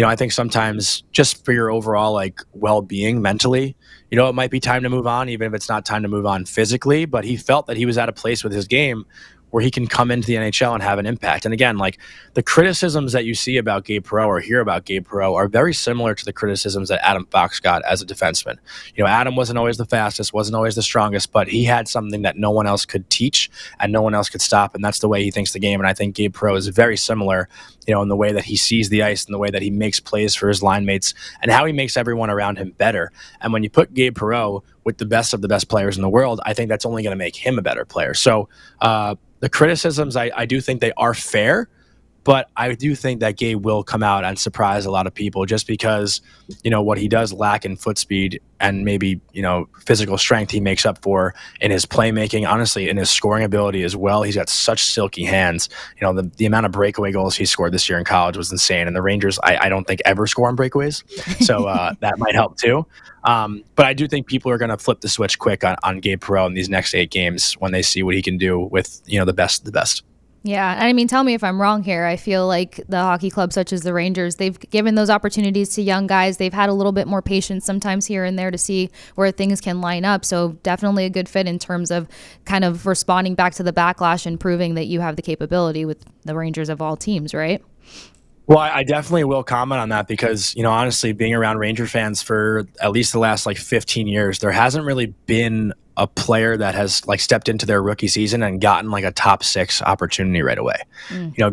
I think sometimes just for your overall well-being mentally, it might be time to move on, even if it's not time to move on physically. But he felt that he was at a place with his game where he can come into the NHL and have an impact. And again, the criticisms that you see about Gabe Perreault or hear about Gabe Perreault are very similar to the criticisms that Adam Fox got as a defenseman. Adam wasn't always the fastest, wasn't always the strongest, but he had something that no one else could teach and no one else could stop. And that's the way he thinks the game. And I think Gabe Perreault is very similar, in the way that he sees the ice and the way that he makes plays for his line mates and how he makes everyone around him better. And when you put Gabe Perreault with the best of the best players in the world, I think that's only going to make him a better player. So, the criticisms, I do think they are fair, but I do think that Gabe will come out and surprise a lot of people just because, what he does lack in foot speed and maybe, physical strength he makes up for in his playmaking, honestly, in his scoring ability as well. He's got such silky hands. The amount of breakaway goals he scored this year in college was insane. And the Rangers, I don't think ever score on breakaways. So that might help too. But I do think people are going to flip the switch quick on Gabe Perreault in these next 8 games when they see what he can do with, the best of the best. Yeah, I mean, tell me if I'm wrong here. I feel like the hockey clubs such as the Rangers, they've given those opportunities to young guys. They've had a little bit more patience sometimes here and there to see where things can line up. So definitely a good fit in terms of kind of responding back to the backlash and proving that you have the capability with the Rangers of all teams, right? Well, I definitely will comment on that because, honestly, being around Ranger fans for at least the last 15 years, there hasn't really been a player that has stepped into their rookie season and gotten a top 6 opportunity right away.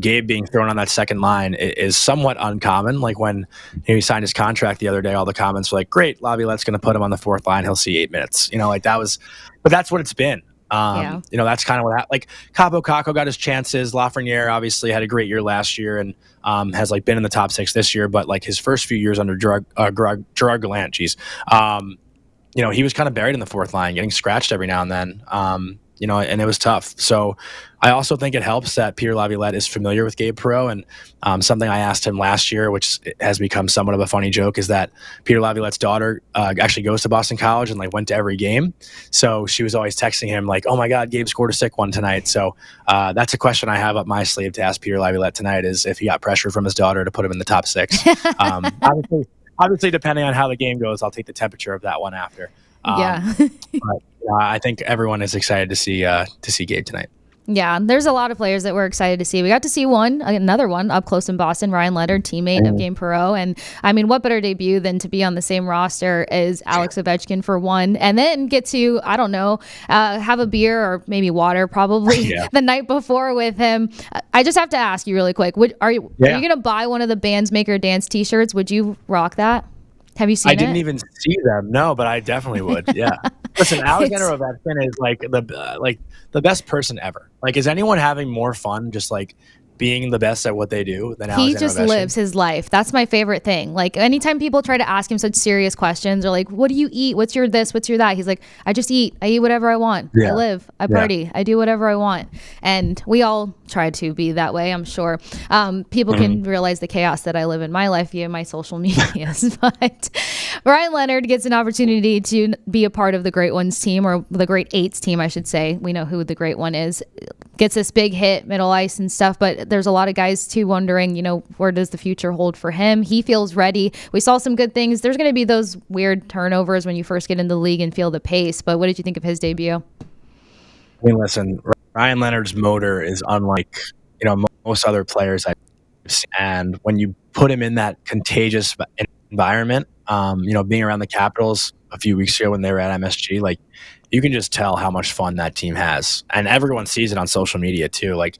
Gabe being thrown on that second line is somewhat uncommon. When he signed his contract the other day, all the comments were great, Laviolette's going to put him on the 4th line. He'll see 8 minutes. That was, but that's what it's been. That's kind of what Capo Caco got his chances. Lafreniere obviously had a great year last year and has been in the top 6 this year. But his first few years under Gerard Gallant, he was kind of buried in the 4th line, getting scratched every now and then. And it was tough. So I also think it helps that Pierre Laviolette is familiar with Gabe Perreault. And something I asked him last year, which has become somewhat of a funny joke, is that Pierre Laviolette's daughter actually goes to Boston College and went to every game. So she was always texting him oh my God, Gabe scored a sick one tonight. So that's a question I have up my sleeve to ask Pierre Laviolette tonight, is if he got pressure from his daughter to put him in the top 6. Obviously, depending on how the game goes, I'll take the temperature of that one after. But I think everyone is excited to see Gabe tonight. Yeah, there's a lot of players that we're excited to see. We got to see another one up close in Boston, Ryan Leonard, teammate of Gabe Perreault. And I mean, what better debut than to be on the same roster as Alex Ovechkin for one, and then get to, I don't know, have a beer or maybe water probably the night before with him. I just have to ask you really quick, are you going to buy one of the Bands Maker Dance t-shirts? Would you rock that? Have you seen it? I didn't even see them. No, but I definitely would. Yeah. Listen, Alexander Ovechkin is the best person ever. Is anyone having more fun just being the best at what they do than He Alexander just Ovechkin. lives his life. That's my favorite thing. Like anytime people try to ask him such serious questions or like, what do you eat? What's your this? What's your that? He's like, I just eat. I eat whatever I want. I live. I party. I do whatever I want. And we all try to be that way, I'm sure. People can realize the chaos that I live in my life via my social medias. But Ryan Leonard gets an opportunity to be a part of the Great Ones team, or the Great Eights team, I should say. We know who the Great One is. Gets this big hit, middle ice and stuff, but there's a lot of guys too wondering, where does the future hold for him? He feels ready. We saw some good things. There's going to be those weird turnovers when you first get into the league and feel the pace, but what did you think of his debut? I mean, listen, Ryan Leonard's motor is unlike, most other players I've seen. And when you put him in that contagious environment, being around the Capitals a few weeks ago when they were at MSG, like, you can just tell how much fun that team has. And everyone sees it on social media too. Like,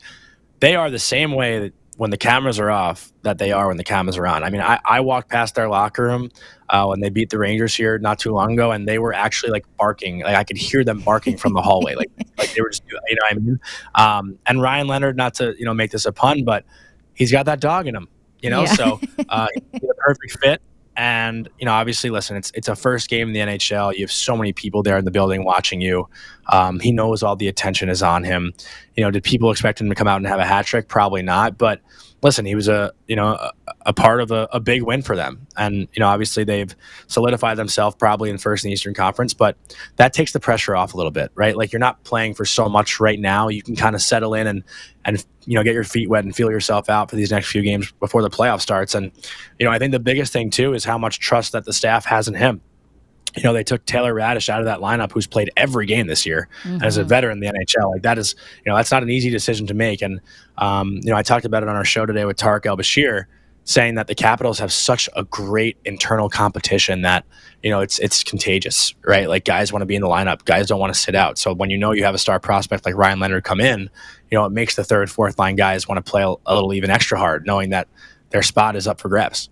they are the same way that when the cameras are off that they are when the cameras are on. I mean, I walked past their locker room when they beat the Rangers here not too long ago, and they were actually like barking. Like, I could hear them barking from the hallway. Like they were just, what I mean? And Ryan Leonard, not to, make this a pun, but he's got that dog in him, so he's a perfect fit. And, obviously, listen, it's a first game in the NHL. You have so many people there in the building watching you. He knows all the attention is on him. Did people expect him to come out and have a hat trick? Probably not. But listen, he was a part of a big win for them. And, obviously they've solidified themselves probably in first in the Eastern Conference, but that takes the pressure off a little bit, right? Like, you're not playing for so much right now. You can kind of settle in and get your feet wet and feel yourself out for these next few games before the playoff starts. And, I think the biggest thing too is how much trust that the staff has in him. They took Taylor Radish out of that lineup, who's played every game this year as a veteran in the NHL. Like, that is, that's not an easy decision to make. And, I talked about it on our show today with Tarek El-Bashir, saying that the Capitals have such a great internal competition that, it's contagious, right? Like, guys want to be in the lineup. Guys don't want to sit out. So when you have a star prospect like Ryan Leonard come in, it makes the third, fourth line guys want to play a little even extra hard, knowing that their spot is up for grabs.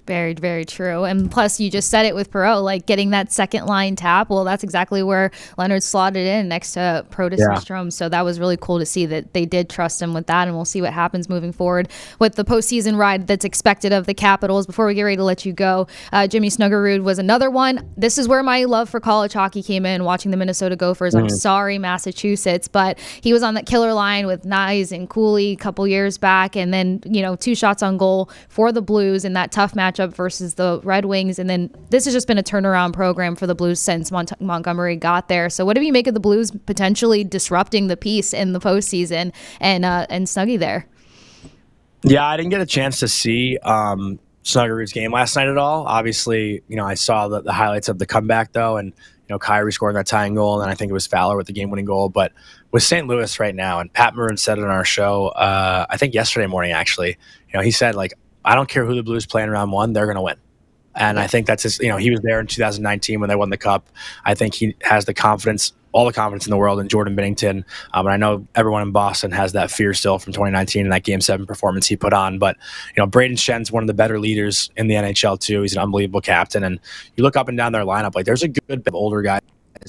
Very, very true. And plus, you just said it with Perreault, like getting that second line tap. Well, that's exactly where Leonard slotted in next to Protas and Strome. So that was really cool to see that they did trust him with that. And we'll see what happens moving forward with the postseason ride that's expected of the Capitals. Before we get ready to let you go, Jimmy Snuggerud was another one. This is where my love for college hockey came in, watching the Minnesota Gophers. I'm sorry, Massachusetts, but he was on that killer line with Nyes and Cooley a couple years back. And then, 2 shots on goal for the Blues in that tough matchup versus the Red Wings. And then this has just been a turnaround program for the Blues since Montgomery got there. So what do you make of the Blues potentially disrupting the peace in the postseason and Snuggy there? Yeah, I didn't get a chance to see Snuggerud's game last night at all. Obviously, I saw the highlights of the comeback though, and Kyrie scoring that tying goal, and then I think it was Fowler with the game-winning goal. But with St. Louis right now, and Pat Maroon said it on our show, I think yesterday morning actually, he said, like, I don't care who the Blues play in round one, they're going to win. And I think that's his, he was there in 2019 when they won the Cup. I think he has the confidence, all the confidence in the world in Jordan Binnington. And I know everyone in Boston has that fear still from 2019 and that Game 7 performance he put on. But, Braden Schen's one of the better leaders in the NHL too. He's an unbelievable captain. And you look up and down their lineup, like, there's a good bit of older guys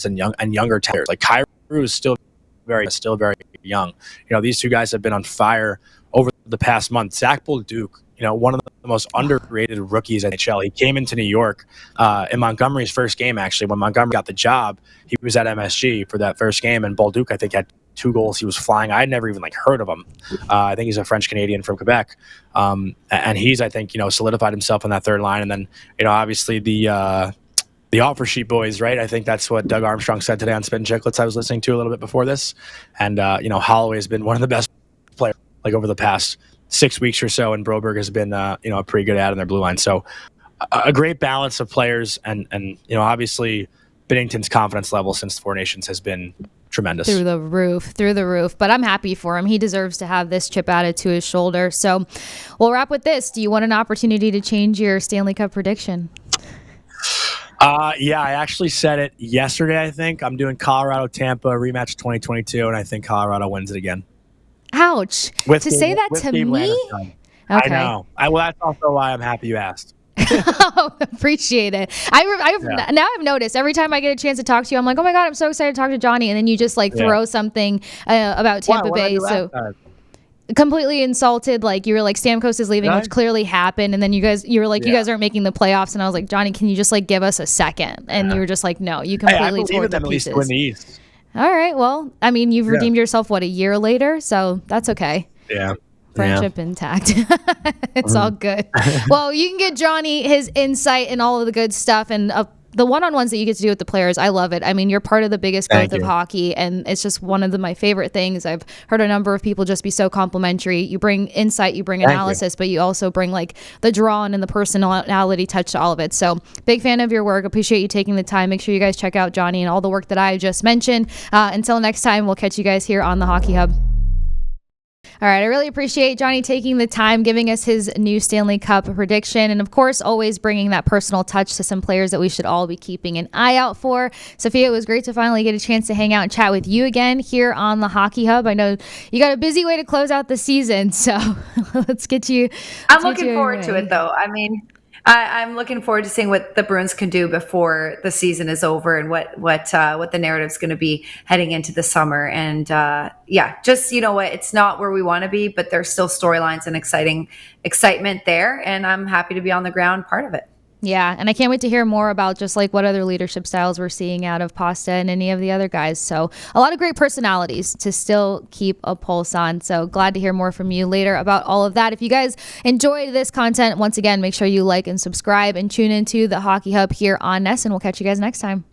and younger talent. Like, Kyrie is still very young. These two guys have been on fire over the past month. Zach Bolduc, one of the most underrated rookies in the NHL. He came into New York in Montgomery's first game, actually. When Montgomery got the job, he was at MSG for that first game, and Bolduc, I think, had 2 goals. He was flying. I had never even heard of him. I think he's a French-Canadian from Quebec. And he's, I think, solidified himself on that third line. And then, obviously the offer sheet boys, right? I think that's what Doug Armstrong said today on Spit and Chicklets I was listening to a little bit before this. And, Holloway has been one of the best players over the past 6 weeks or so, and Broberg has been, a pretty good ad in their blue line. So a great balance of players, and obviously Binnington's confidence level since Four Nations has been tremendous. Through the roof. But I'm happy for him. He deserves to have this chip added to his shoulder. So we'll wrap with this. Do you want an opportunity to change your Stanley Cup prediction? Yeah, I actually said it yesterday, I think. I'm doing Colorado-Tampa rematch 2022, and I think Colorado wins it again. Ouch. Say that to me? Okay. I know. Well, that's also why I'm happy you asked. Appreciate it. Now I've noticed every time I get a chance to talk to you, I'm like, oh my God, I'm so excited to talk to Johnny. And then you just throw something about Tampa Bay. So completely insulted. Like, you were like, Stamkos is leaving, which clearly happened. And then you were like, you guys aren't making the playoffs. And I was like, Johnny, can you just like give us a second? And you were just like, no, you completely tore it to pieces. Win the East. All right. Well, I mean, you've redeemed yourself, a year later? So that's okay. Yeah. Friendship intact. It's all good. Well, you can get Johnny his insight and all of the good stuff, and the one-on-ones that you get to do with the players. I love it. I mean, you're part of the biggest growth of hockey, and it's just one of my favorite things. I've heard a number of people just be so complimentary. You bring insight, you bring analysis, but you also bring like the draw and the personality touch to all of it. So big fan of your work. Appreciate you taking the time. Make sure you guys check out Johnny and all the work that I just mentioned. Until next time, we'll catch you guys here on the Hockey Hub. All right, I really appreciate Johnny taking the time, giving us his new Stanley Cup prediction, and of course, always bringing that personal touch to some players that we should all be keeping an eye out for. Sophia, it was great to finally get a chance to hang out and chat with you again here on the Hockey Hub. I know you got a busy way to close out the season, so let's get you. I'm looking forward to it, though. I mean, I'm looking forward to seeing what the Bruins can do before the season is over, and what the narrative's going to be heading into the summer. And just, you know what, it's not where we want to be, but there's still storylines and excitement there, and I'm happy to be on the ground part of it. Yeah, and I can't wait to hear more about just like what other leadership styles we're seeing out of Pasta and any of the other guys. So a lot of great personalities to still keep a pulse on. So glad to hear more from you later about all of that. If you guys enjoyed this content, once again, make sure you like and subscribe and tune into the Hockey Hub here on Ness, and we'll catch you guys next time.